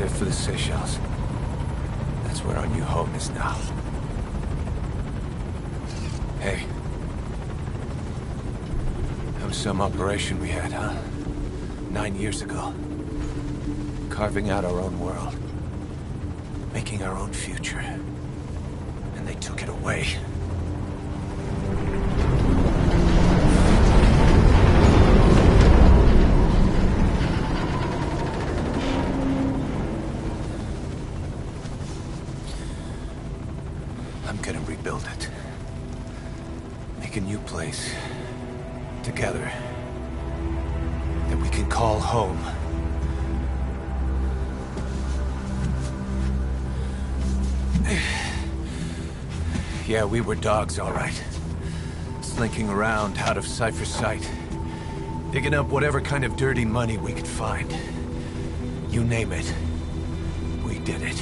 headed for the Seychelles. That's where our new home is now. Hey. That was some operation we had, huh? 9 years ago. Carving out our own world. Making our own future. And they took it away. I'm gonna rebuild it. Make a new place. Together. That we can call home. Yeah, we were dogs, all right. Slinking around out of Cypher's sight. Digging up whatever kind of dirty money we could find. You name it. We did it.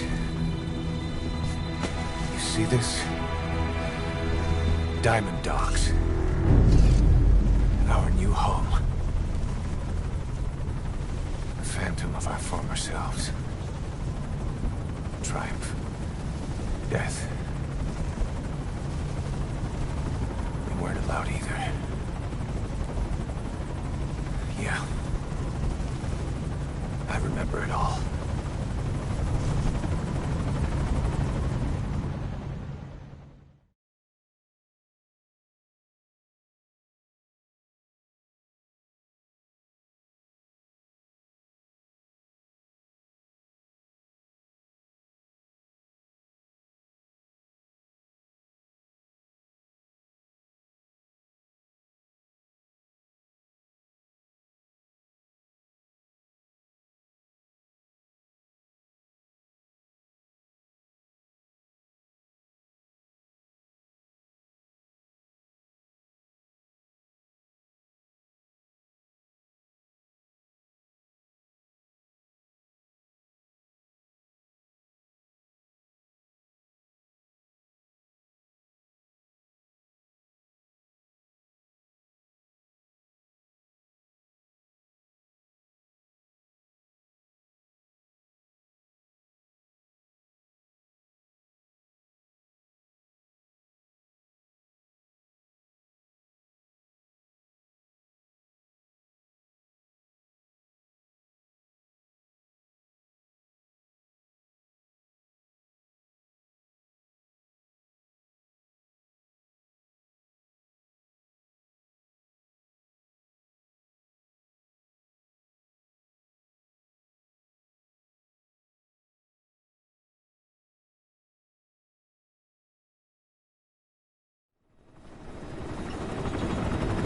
You see this? Diamond Dogs. Our new home. The phantom of our former selves. Triumph. Death. We weren't allowed either. Yeah. I remember it all.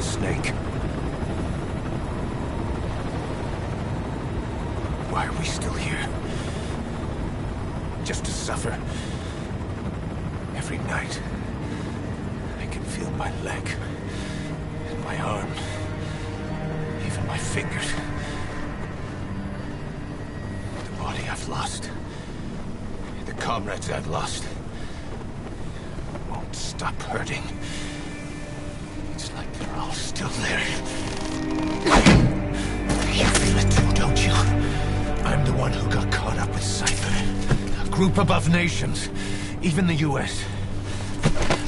Snake. Why are we still here? Just to suffer. Every night, I can feel my leg, and my arm, even my fingers. The body I've lost, the comrades I've lost, won't stop hurting. It's like they're all still there. You feel it too, don't you? I'm the one who got caught up with Cypher. A group above nations, even the US.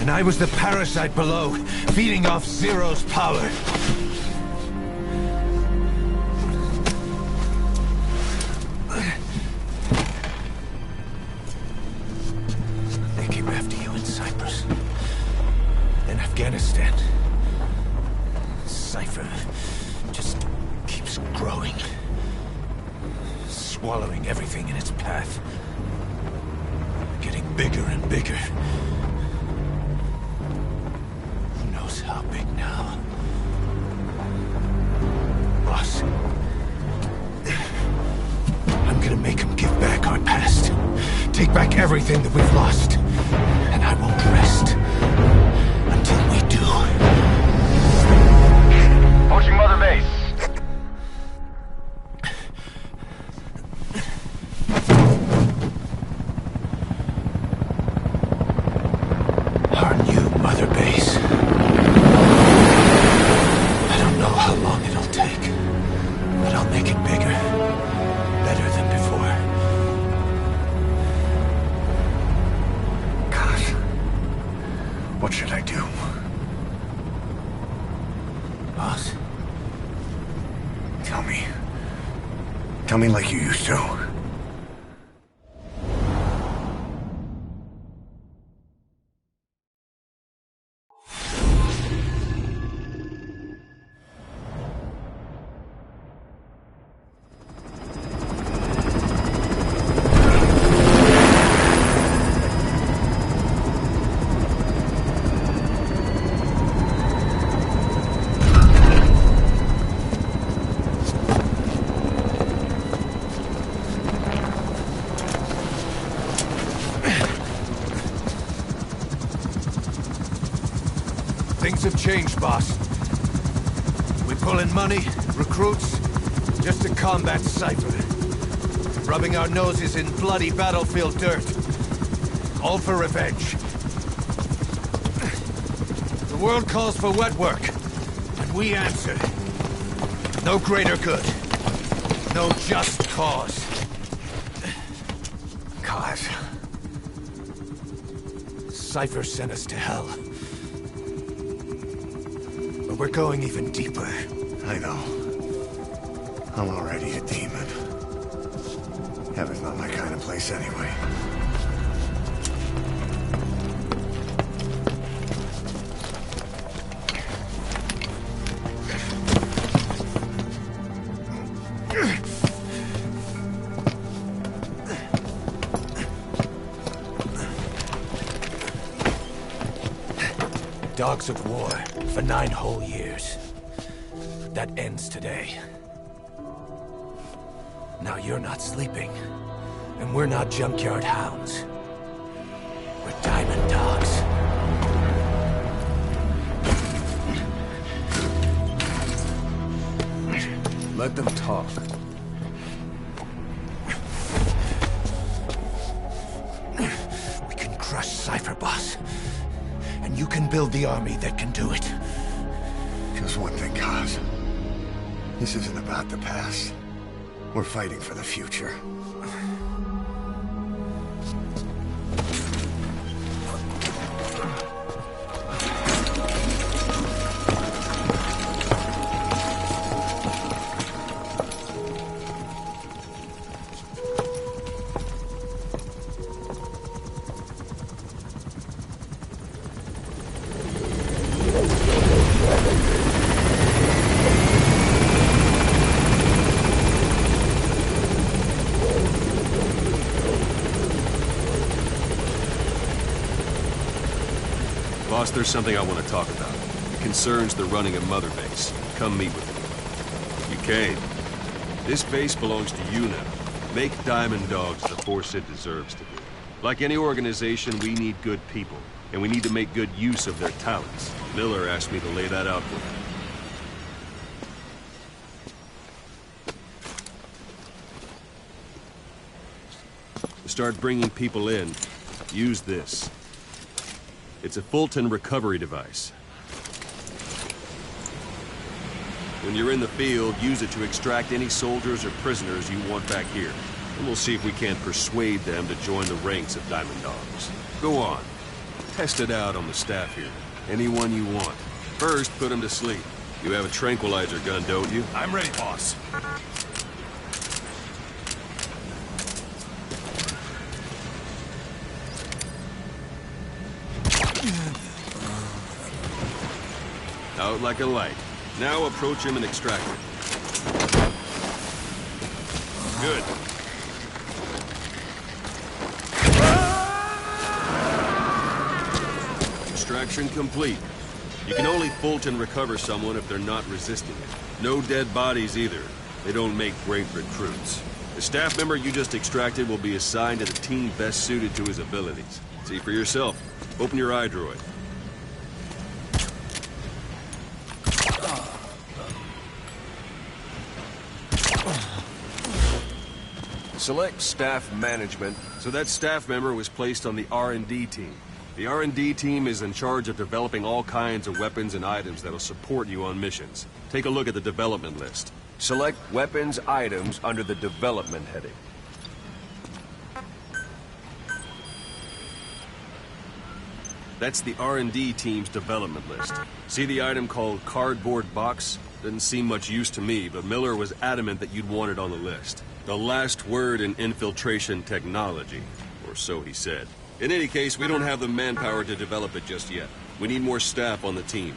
And I was the parasite below, feeding off Zero's power. They came after you in Cyprus. In Afghanistan. Cypher just keeps growing. Swallowing everything in its path. Getting bigger and bigger. Who knows how big now? Boss. I'm gonna make him give back our past. Take back everything that we've lost. And I won't rest until we do. Approaching Mother Base. Our new Mother Base. I don't know how long it'll take, but I'll make it bigger. Better than before. Tell me. Tell me like you used to. Things have changed, boss. We pull in money, recruits, just to combat Cypher. Rubbing our noses in bloody battlefield dirt. All for revenge. The world calls for wet work, and we answer. No greater good. No just cause. Cause? Cypher sent us to hell. But we're going even deeper. I know. I'm already a demon. Heaven's not my kind of place anyway. Dogs of war for 9 whole years. That ends today. Now you're not sleeping, and we're not junkyard hounds. We're diamond dogs. Let them talk. We can crush Cypher, boss. And you can build the army that can do it. Just one thing, Kaz. This isn't about the past. We're fighting for the future. Boss, there's something I want to talk about. It concerns the running of Mother Base. Come meet with me. You came. This base belongs to you now. Make Diamond Dogs the force it deserves to be. Like any organization, we need good people, and we need to make good use of their talents. Miller asked me to lay that out for you. To start bringing people in, use this. It's a Fulton recovery device. When you're in the field, use it to extract any soldiers or prisoners you want back here. And we'll see if we can't persuade them to join the ranks of Diamond Dogs. Go on. Test it out on the staff here. Anyone you want. First, put them to sleep. You have a tranquilizer gun, don't you? I'm ready, boss. Out like a light. Now approach him and extract him. Good. Extraction complete. You can only Fulton recover someone if they're not resisting it. No dead bodies either. They don't make great recruits. The staff member you just extracted will be assigned to the team best suited to his abilities. See for yourself. Open your eye droid. Select staff management. So that staff member was placed on the R&D team. The R&D team is in charge of developing all kinds of weapons and items that'll support you on missions. Take a look at the development list. Select weapons items under the development heading. That's the R&D Team's development list. See the item called Cardboard Box? Didn't seem much use to me, but Miller was adamant that you'd want it on the list. The last word in infiltration technology, or so he said. In any case, we don't have the manpower to develop it just yet. We need more staff on the team.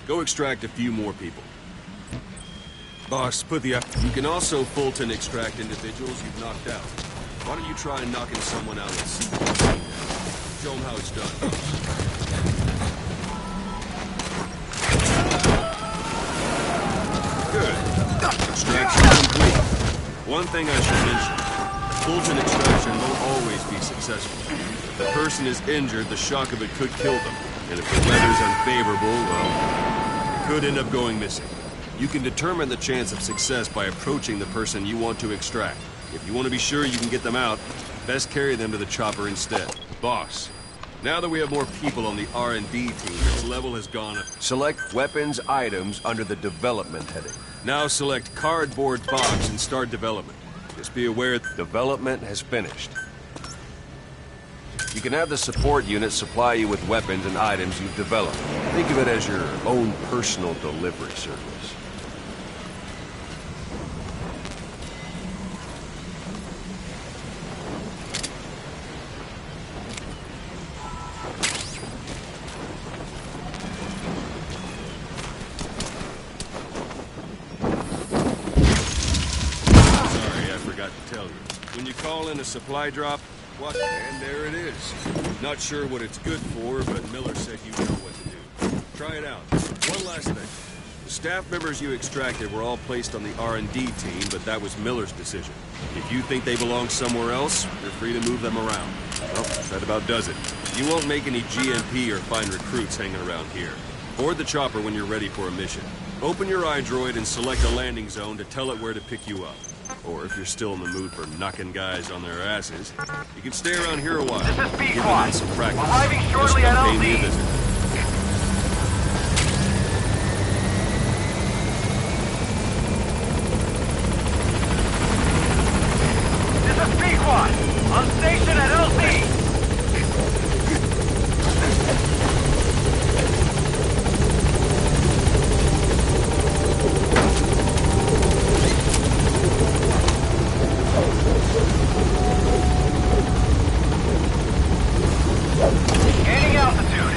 Go extract a few more people. Boss, put the... You can also Fulton extract individuals you've knocked out. Why don't you try knocking someone out and see what you can. Show them how it's done. Good. Extraction complete. One thing I should mention. Fulton extraction won't always be successful. If the person is injured, the shock of it could kill them. And if the weather's unfavorable, well, it could end up going missing. You can determine the chance of success by approaching the person you want to extract. If you want to be sure you can get them out, best carry them to the chopper instead. Boss, now that we have more people on the R&D team, its level has gone up. Select weapons items under the development heading. Now select Cardboard Box and start development. Just be aware development has finished. You can have the support unit supply you with weapons and items you've developed. Think of it as your own personal delivery service. A supply drop, what? And there it is. Not sure what it's good for, but Miller said you know what to do. Try it out. One last thing. The staff members you extracted were all placed on the R&D team, but that was Miller's decision. If you think they belong somewhere else, you're free to move them around. Well, that about does it. You won't make any GMP or find recruits hanging around here. Board the chopper when you're ready for a mission. Open your iDroid and select a landing zone to tell it where to pick you up. Or if you're still in the mood for knocking guys on their asses, you can stay around here a while. This is Give them some practice. Arriving shortly Just at come pay me a LZ. visit. This is Required. On station at LZ. Gaining altitude.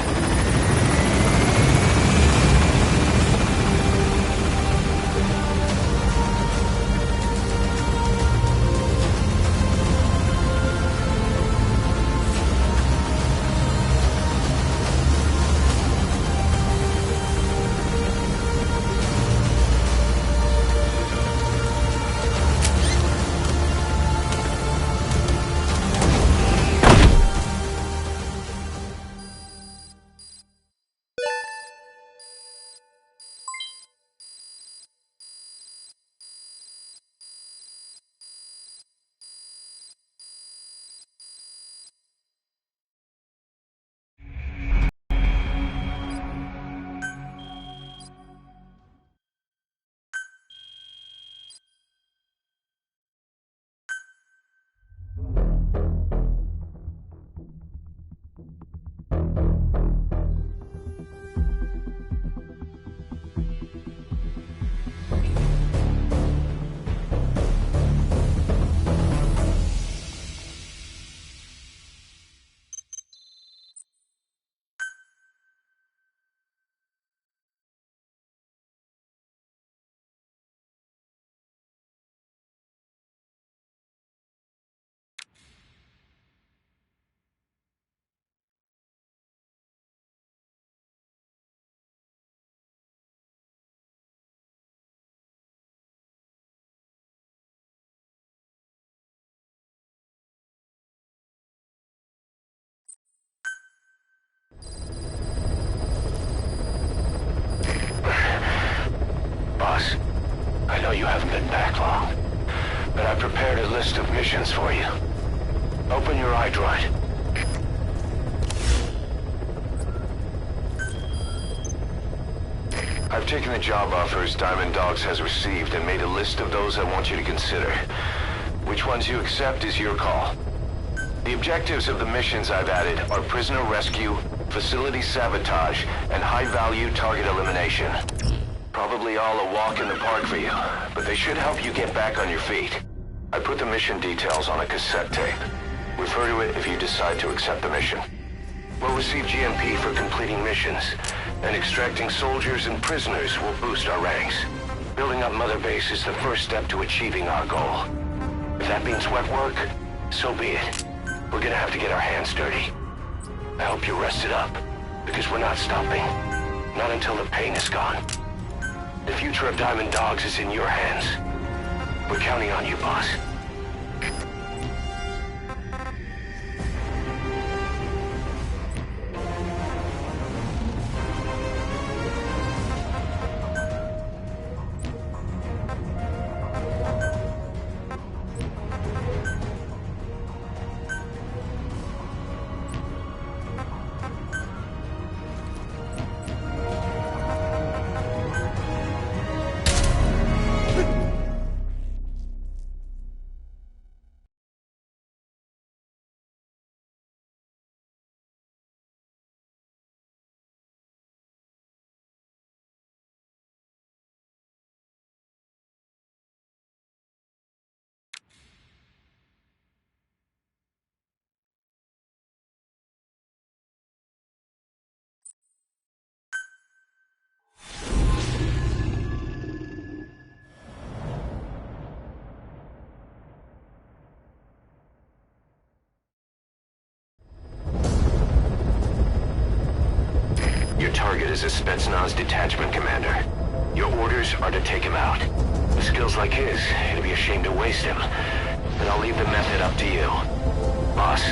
Boss, I know you haven't been back long, but I've prepared a list of missions for you. Open your iDroid. I've taken the job offers Diamond Dogs has received and made a list of those I want you to consider. Which ones you accept is your call. The objectives of the missions I've added are prisoner rescue, facility sabotage, and high-value target elimination. Probably all a walk in the park for you, but they should help you get back on your feet. I put the mission details on a cassette tape. Refer to it if you decide to accept the mission. We'll receive GMP for completing missions, and extracting soldiers and prisoners will boost our ranks. Building up Mother Base is the first step to achieving our goal. If that means wet work, so be it. We're gonna have to get our hands dirty. I hope you're rested up, because we're not stopping. Not until the pain is gone. The future of Diamond Dogs is in your hands. We're counting on you, boss. Your target is a Spetsnaz detachment commander. Your orders are to take him out. With skills like his, it'd be a shame to waste him. But I'll leave the method up to you. Boss,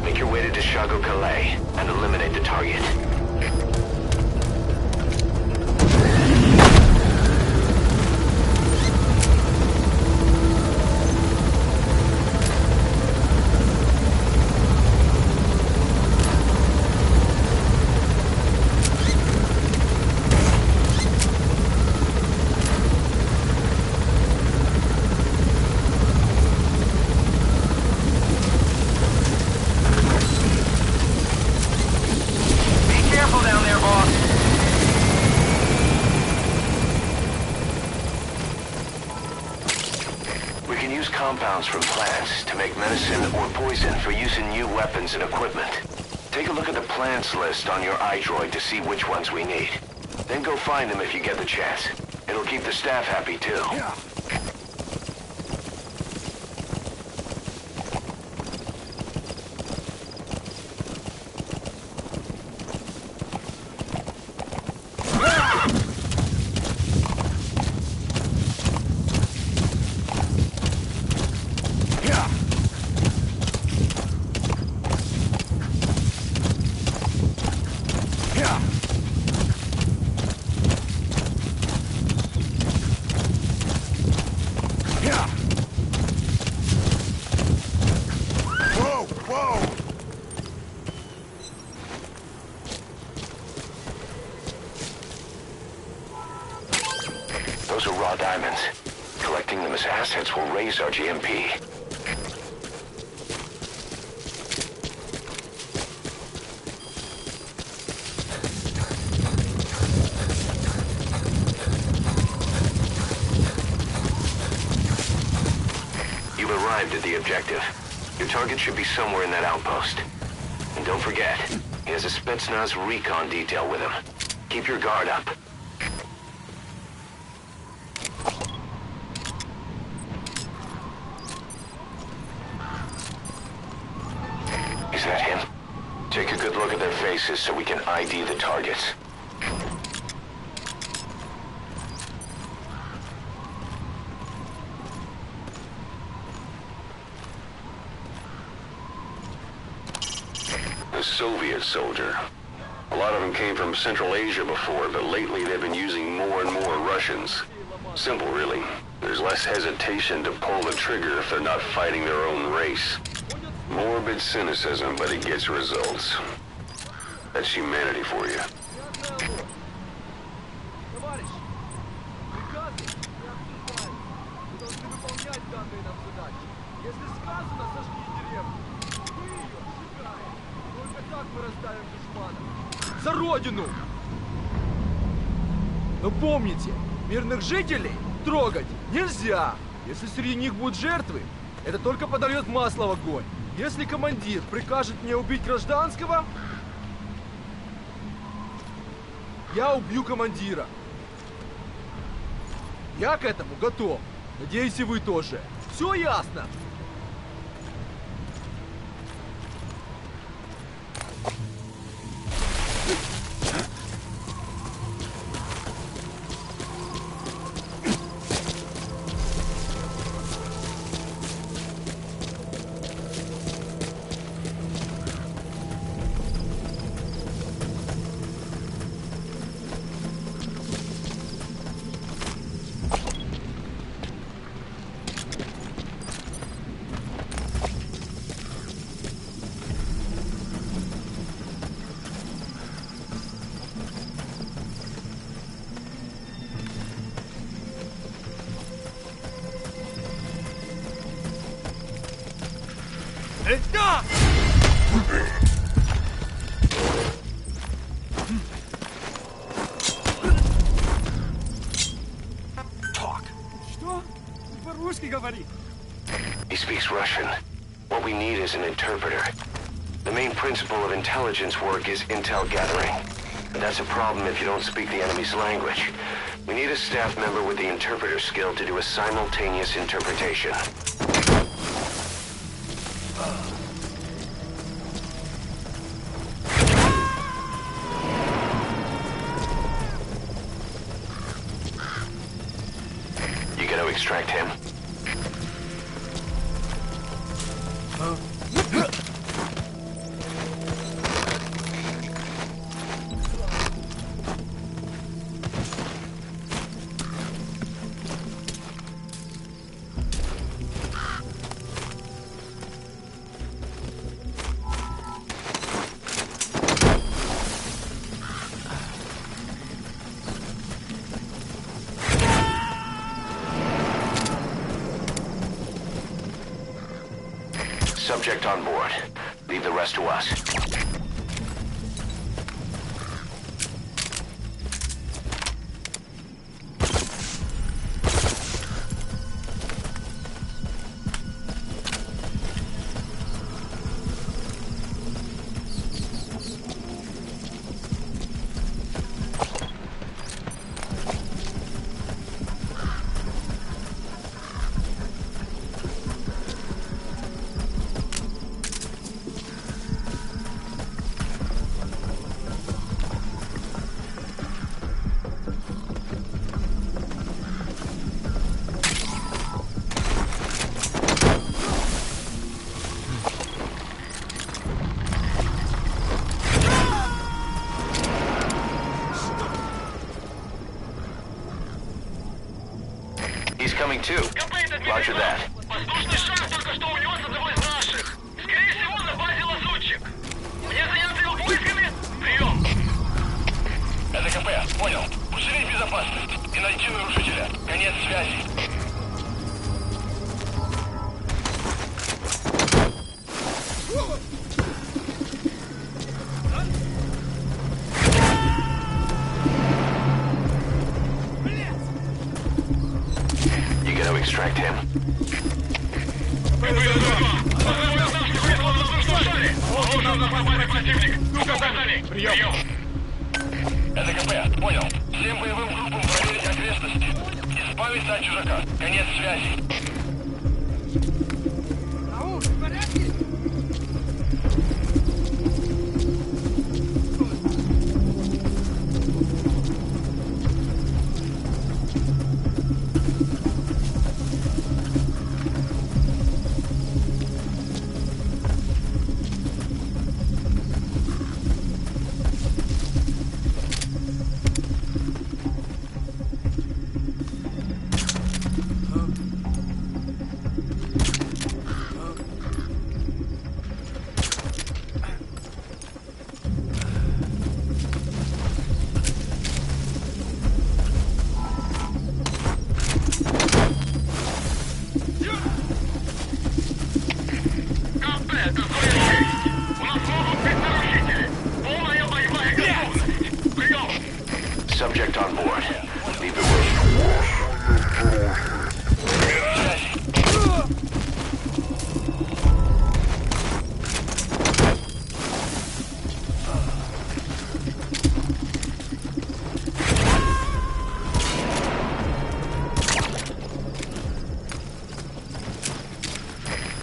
make your way to Deshago Calais and eliminate the target. Compounds from plants to make medicine or poison for use in new weapons and equipment. Take a look at the plants list on your iDroid to see which ones we need. Then go find them if you get the chance. It'll keep the staff happy too. Yeah. Those are raw diamonds. Collecting them as assets will raise our GMP. You've arrived at the objective. Your target should be somewhere in that outpost. And don't forget, he has a Spetsnaz recon detail with him. Keep your guard up. Is that him? Take a good look at their faces so we can ID the targets. The Soviet soldier. A lot of them came from Central Asia before, but lately they've been using more and more Russians. Simple, really. There's less hesitation to pull the trigger if they're not fighting their own race. Morbid cynicism, but it gets results. That's humanity for you. Так мы расставим душмана. За родину! Но помните, мирных жителей трогать нельзя. Если среди них будут жертвы, это только подольет масло в огонь. Если командир прикажет мне убить гражданского, я убью командира. Я к этому готов. Надеюсь, и вы тоже. Все ясно? He speaks Russian. What we need is an interpreter. The main principle of intelligence work is intel gathering. But that's a problem if you don't speak the enemy's language. We need a staff member with the interpreter skill to do a simultaneous interpretation. You gonna extract him? Subject on board. Leave the rest to us. He's coming too. Roger that. Воздушный шар только что унес одного из наших. Скорее всего, на базе лазутчик. Мне заняться его поисками? Прием. Это КП, понял. Усилить безопасность и найти нарушителя. Конец связи. You gonna extract him? Прием. Это КП, понял. Всем боевым группам проверить окрестности. Избавиться от чужака. Конец связи. Subject on board. Leave it with me.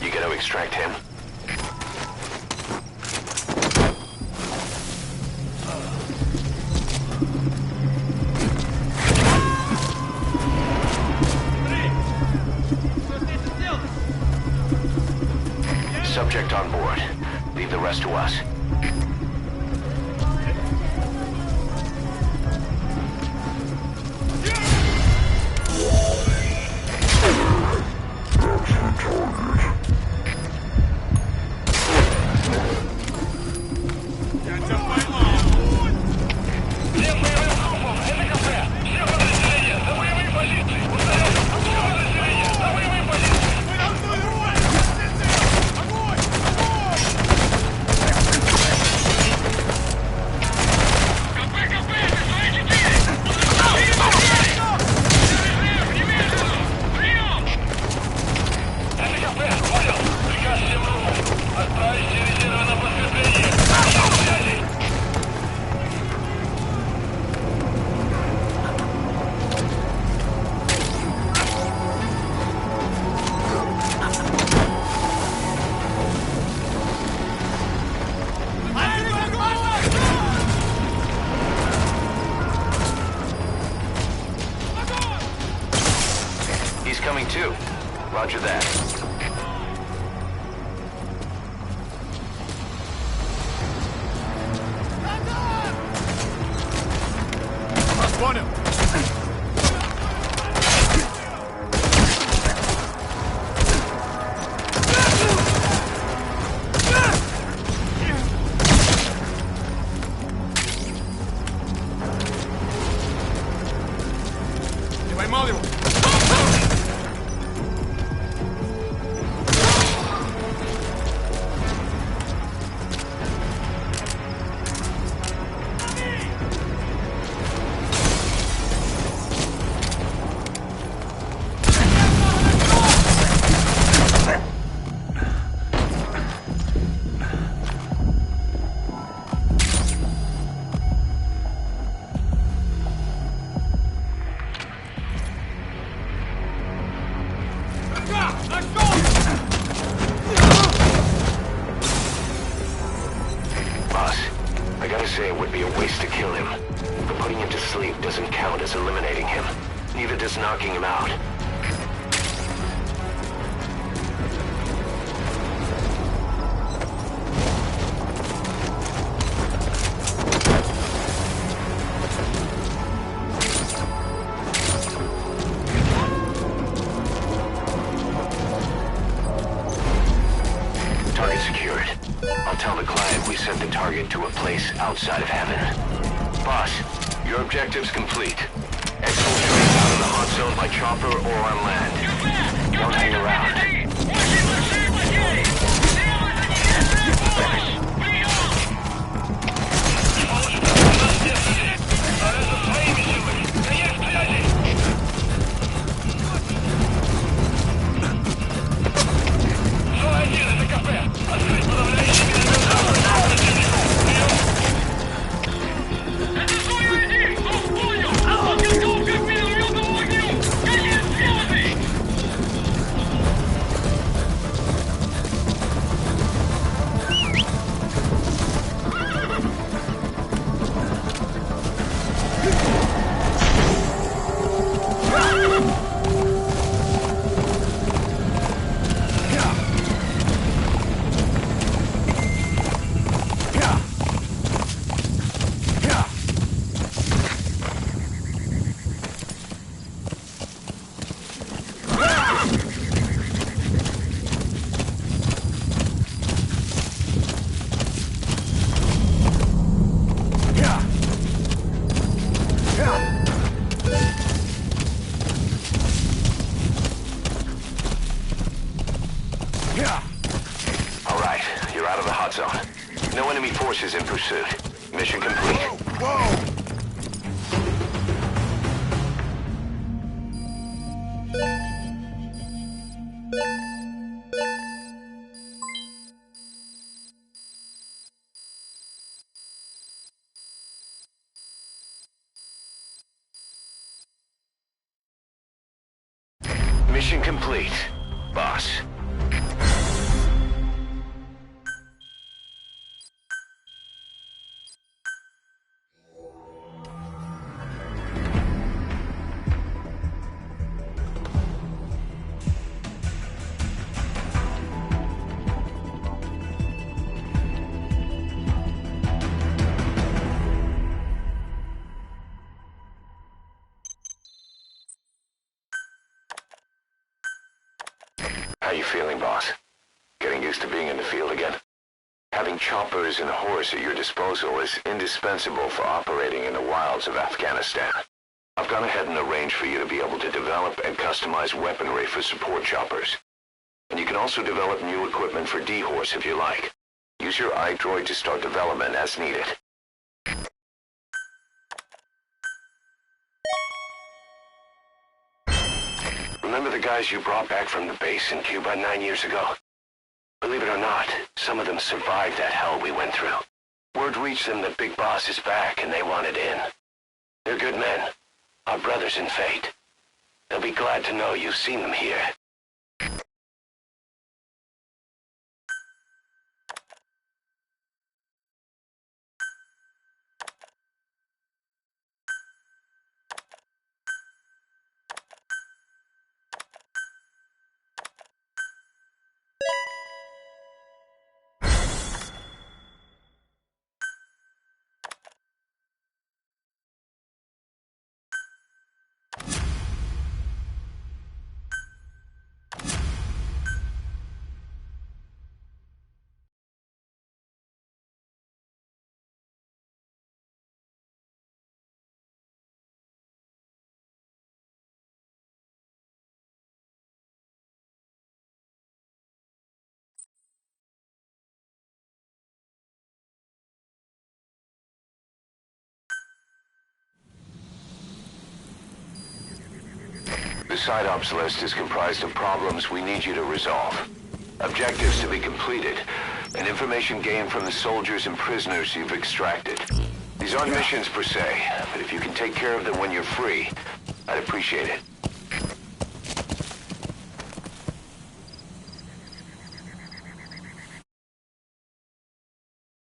You gonna extract him? Subject on board. Leave the rest to us. Coming too. Roger that. Понял. Ты поймал его? say it would be a waste to kill him. But putting him to sleep doesn't count as eliminating him. Neither does knocking him out. Target secured. I'll tell the client we sent the target to a place outside of heaven. Boss, your objective's complete. Exfiltrate out of the hot zone by chopper or on land. Don't hang around. Alright, you're out of the hot zone. No enemy forces in pursuit. Mission complete. Whoa! complete, boss. How you feeling, boss? Getting used to being in the field again? Having choppers and a horse at your disposal is indispensable for operating in the wilds of Afghanistan. I've gone ahead and arranged for you to be able to develop and customize weaponry for support choppers. And you can also develop new equipment for D-Horse if you like. Use your iDroid to start development as needed. Remember the guys you brought back from the base in Cuba 9 years ago? Believe it or not, some of them survived that hell we went through. Word reached them that Big Boss is back and they wanted in. They're good men, our brothers in fate. They'll be glad to know you've seen them here. The side ops list is comprised of problems we need you to resolve. Objectives to be completed, and information gained from the soldiers and prisoners you've extracted. These aren't missions per se, but if you can take care of them when you're free, I'd appreciate it.